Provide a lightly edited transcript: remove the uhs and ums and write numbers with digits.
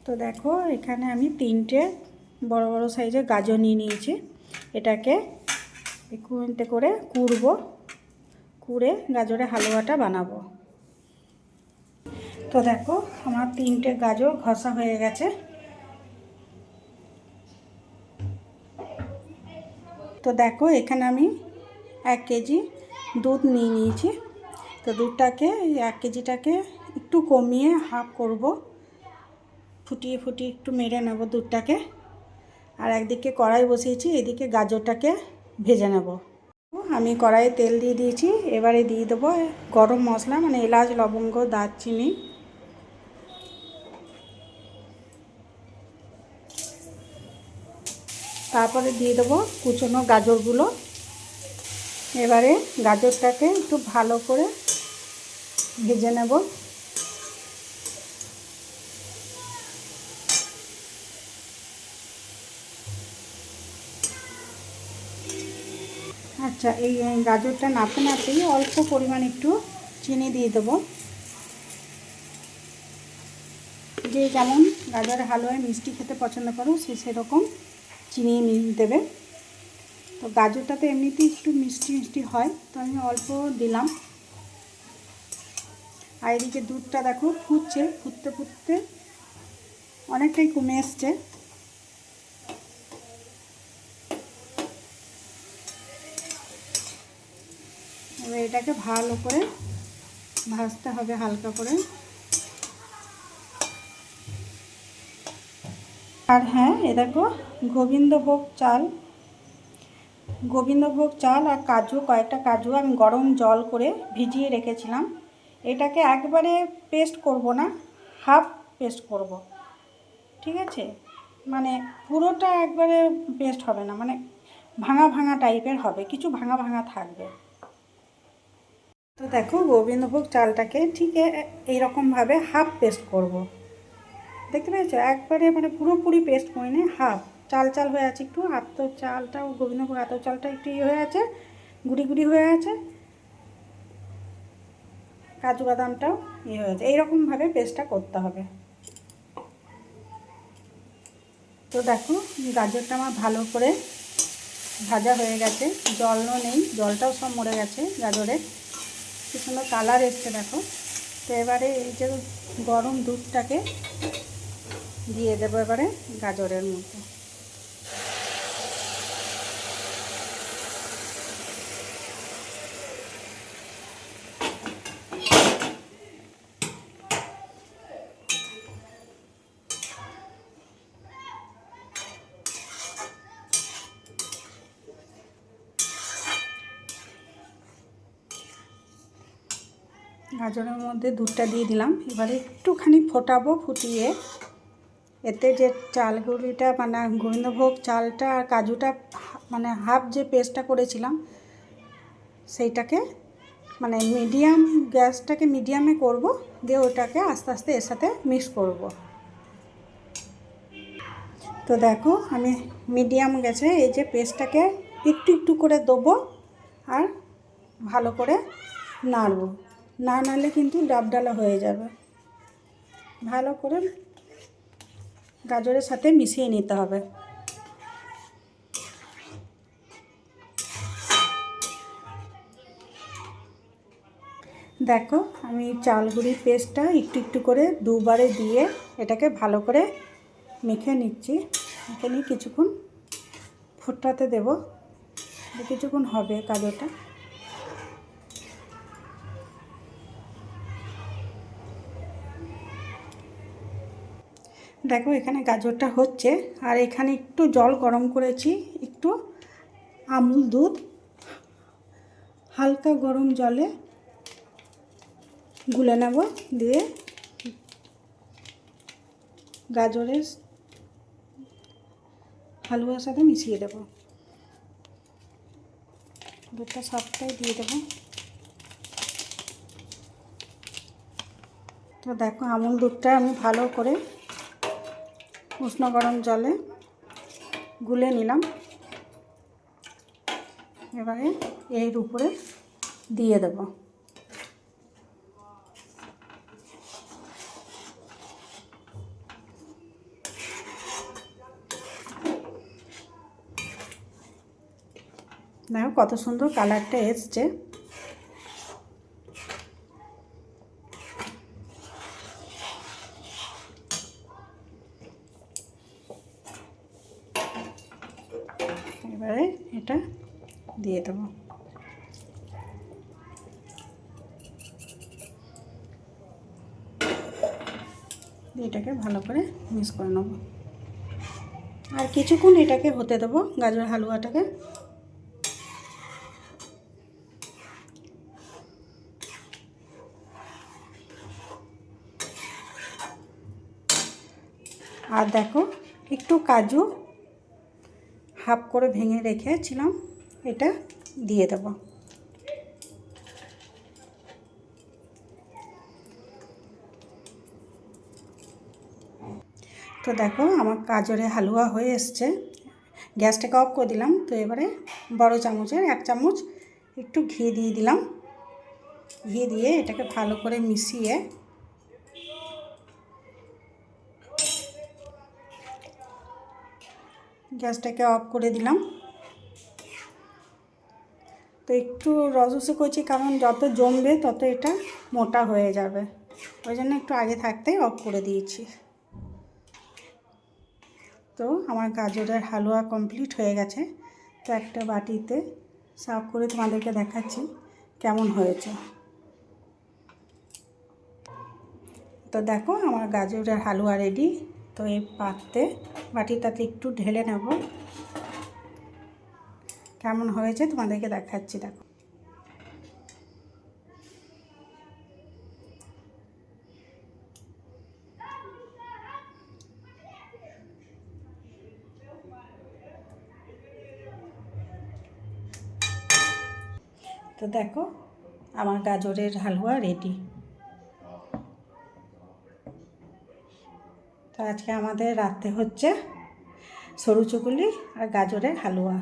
তো দেখো এখানে আমি 3টে বড় বড় সাইজের গাজর নিয়ে নিয়েছি। এটাকে একটু করে কুড়ে গাজরের হালুয়াটা বানাবো। তো দেখো আমার 3টে গাজর ঘষা হয়ে গেছে। তো দেখো এখানে আমি 1 কেজি দুধ নিয়ে নিয়েছি। তো দুধটাকে 1 কেজিটাকে একটু কমিয়ে হাফ করব, ফুটিয়ে একটু মেরে নেব দুধটাকে। আর একদিকে কড়াই বসিয়েছি, এদিকে গাজরটাকে ভেজে নেব। আমি কড়াইয়ে তেল দিয়ে দিয়েছি। এবারে দিয়ে দেবো গরম মশলা, মানে এলাচ, লবঙ্গ, দারচিনি। তারপরে দিয়ে দেবো কুচনো গাজরগুলো। এবারে গাজরটাকে একটু ভালো করে ভেজে নেব। আচ্ছা, এই গাজরটা নাড়তেই অল্প পরিমাণ একটু চিনি দিয়ে দেবো। যে যেমন গাজরের হালুয়ায় মিষ্টি খেতে পছন্দ করো সেরকম চিনি দেবে। তো গাজরটাতে এমনিতেই একটু মিষ্টি হয়, তো আমি অল্প দিলাম। আর এদিকে দুধটা দেখো ফুটতে অনেকটাই কমে এসছে। এবার এটাকে ভালো করে ভাজতে হবে হালকা করে। আর হ্যাঁ, এ দেখো গোবিন্দভোগ চাল আর কয়েকটা কাজু আমি গরম জল করে ভিজিয়ে রেখেছিলাম। এটাকে একবারে পেস্ট করব না, হাফ পেস্ট করব, ঠিক আছে? মানে পুরোটা একবারে পেস্ট হবে না, মানে ভাঙা টাইপের হবে, কিছু ভাঙা থাকবে। তো দেখো গোবিন্দভোগ চালটাকে ঠিক এইরকমভাবে হাফ পেস্ট করব। দেখতে পেয়েছো? একবারে মানে পুরোপুরি পেস্ট করে নিয়ে হাফ চাল হয়ে আছে, একটু আতর চালটাও, গোবিন্দভোগ আতর চালটা একটু হয়ে আছে, গুড়ি হয়ে আছে, কাজু বাদামটাও হয়ে আছে। এইরকমভাবে পেস্টটা করতে হবে। তো দেখো গাজরটা আমার ভালো করে ভাজা হয়ে গেছে, জলও নেই, জলটাও সব মরে গেছে গাজরের। কি সুন্দর কালার এসছে দেখো। তো এবারে এই যে গরম দুধটাকে দিয়ে দেবো এবারে গাজরের মধ্যে। গাজরের মধ্যে দুধটা দিয়ে দিলাম। এবারে একটুখানি ফোটাবো, ফুটিয়ে এতে যে চালগুলিটা মানে গোবিন্দভোগ চালটা আর কাজুটা মানে হাফ যে পেস্টটা করেছিলাম সেইটাকে মানে গ্যাসটাকে মিডিয়ামে করব, দিয়ে ওটাকে আস্তে আস্তে এর সাথে মিক্স করব। তো দেখো আমি মিডিয়াম গ্যাসে এই যে পেস্টটাকে একটু করে দেবো আর ভালো করে নাড়বো। না নাড়লে কিন্তু ডাবডালা হয়ে যাবে। ভালো করে গাজরের সাথে মিশিয়ে নিতে হবে। দেখো আমি চালগুড়ির পেস্টটা একটু করে দুবারে দিয়ে এটাকে ভালো করে মেখে নিচ্ছি। মেখে নিয়ে কিছুক্ষণ ফোটাতে দেবো, কিছুক্ষণ হবে গাজরটা। দেখো এখানে গাজরটা হচ্ছে, আর এখানে একটু জল গরম করেছি, একটু আমুল দুধ হালকা গরম জলে গুলে নেব, দিয়ে গাজরের হালুয়ার সাথে মিশিয়ে দেব। দুধটা সবটাই দিয়ে দেবো। তো দেখো আমুল দুধটা আমি ভালো করে উষ্ণ গরম জলে গুলে নিলাম। এবারে এর উপরে দিয়ে দেব। দেখো কত সুন্দর কালারটা এসছে। এবারে এটা দিয়ে দেবো। এটাকে ভালো করে মিক্স করে নেব। আর কিছুক্ষণ এটাকে হতে দেবো, গাজর হালুয়াটাকে। আর দেখো একটু কাজু হাফ করে ভেঙে রেখেছিলাম, এটা দিয়ে দেবো। তো দেখো আমার গাজরের হালুয়া হয়ে এসছে। গ্যাসটাকে অফ করে দিলাম। তো এবারে বড় চামচের 1 চামচ একটু ঘি দিয়ে দিলাম। ঘি দিয়ে এটাকে ভালো করে মিশিয়ে গ্যাসটাকে অফ করে দিলাম। তো একটু রসে করছি, কারণ যত জমবে তত এটা মোটা হয়ে যাবে, ওই জন্য একটু আগে থাকতে অফ করে দিয়েছি। তো আমার গাজরের হালুয়া কমপ্লিট হয়ে গেছে। তো একটা বাটিতে সার্ভ করে তোমাদেরকে দেখাচ্ছি কেমন হয়েছে। তো দেখো আমার গাজরের হালুয়া রেডি। তো এই পাত্রে বাটিটাতে একটু ঢেলে নেব, কেমন হয়েছে তোমাদেরকে দেখাচ্ছি। দেখো তো দেখো আমার গাজরের হালুয়া রেডি। তো আজকে আমাদের রাতে হচ্ছে সরু চুকুলি আর গাজরের হালুয়া।